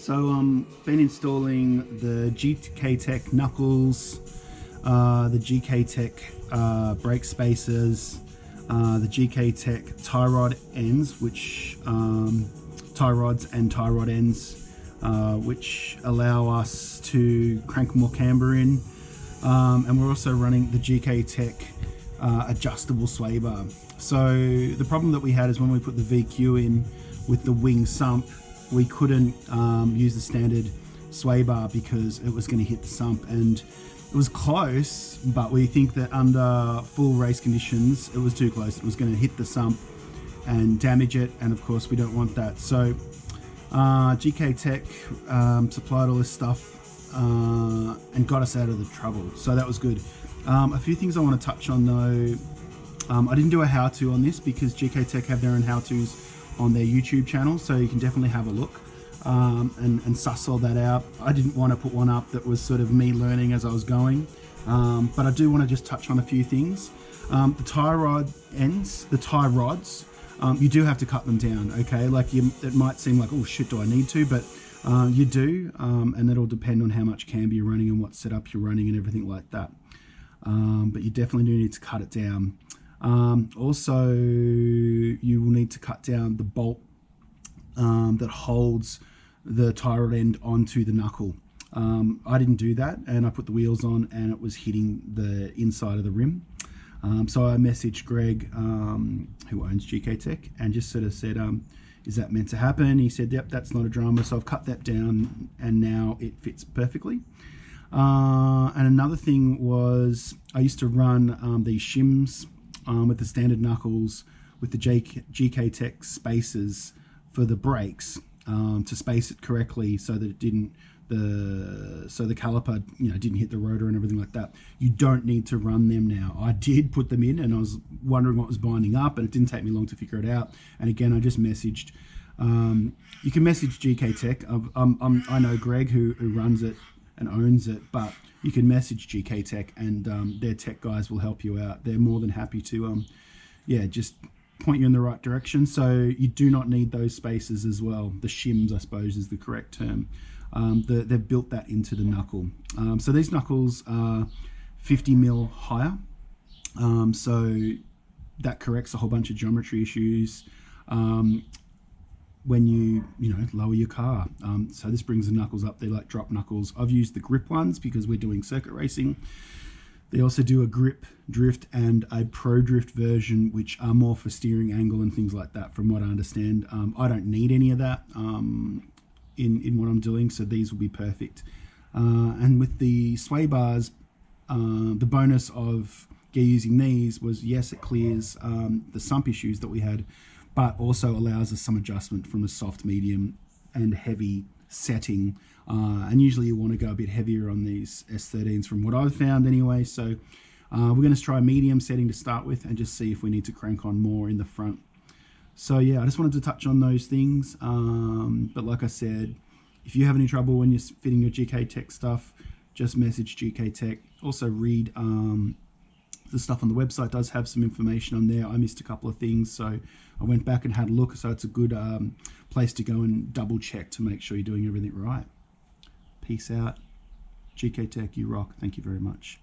So been installing the GK Tech knuckles, the GK Tech brake spacers, the GK Tech tie rod ends, which tie rods and tie rod ends, which allow us to crank more camber in, and we're also running the GK Tech adjustable sway bar. So the problem that we had is when we put the VQ in with the wing sump, we couldn't use the standard sway bar because it was going to hit the sump, and it was close, but we think that under full race conditions it was too close. It was going to hit the sump and damage it, and of course we don't want that. So GK Tech supplied all this stuff and got us out of the trouble, so that was good. A few things I want to touch on though. I didn't do a how-to on this because GK Tech have their own how-tos on their YouTube channel, so you can definitely have a look and suss all that out. I didn't want to put one up that was sort of me learning as I was going, but I do want to just touch on a few things. The tie rod ends, the tie rods, you do have to cut them down, okay? Like it might seem like, oh shit, do I need to? But you do, and that'll depend on how much camber you're running and what setup you're running and everything like that. But you definitely do need to cut it down. Also, you will need to cut down the bolt that holds the tie rod end onto the knuckle. I didn't do that, and I put the wheels on and it was hitting the inside of the rim. So I messaged Greg, who owns GK Tech, and just sort of said, is that meant to happen? He said, yep, that's not a drama. So I've cut that down and now it fits perfectly. And another thing was I used to run these shims with the standard knuckles with the GK Tech spacers for the brakes to space it correctly so that it didn't so the caliper didn't hit the rotor and everything like that. You don't need to run them now. I did put them in and I was wondering what was binding up, and it didn't take me long to figure it out. And again, I just messaged, you can message GK Tech. I know Greg who runs it and owns it, but you can message GK Tech and their tech guys will help you out. They're more than happy to just point you in the right direction. So you do not need those spacers as well. The shims, I suppose, is the correct term. They've built that into the knuckle. So these knuckles are 50 mil higher, so that corrects a whole bunch of geometry issues when you lower your car. So this brings the knuckles up. They're like drop knuckles. I've used the grip ones because we're doing circuit racing. They also do a grip drift and a pro drift version, which are more for steering angle and things like that, from what I understand. I don't need any of that in what I'm doing, so these will be perfect. And with the sway bars, the bonus of using these was, yes, it clears the sump issues that we had, but also allows us some adjustment from a soft, medium and heavy setting. And usually you want to go a bit heavier on these S13s from what I've found anyway. So we're going to try a medium setting to start with and just see if we need to crank on more in the front. So yeah, I just wanted to touch on those things. But like I said, if you have any trouble when you're fitting your GK Tech stuff, just message GK Tech. Also read the stuff on the website does have some information on there. I missed a couple of things, so I went back and had a look. So it's a good place to go and double check to make sure you're doing everything right. Peace out. GK Tech, you rock. Thank you very much.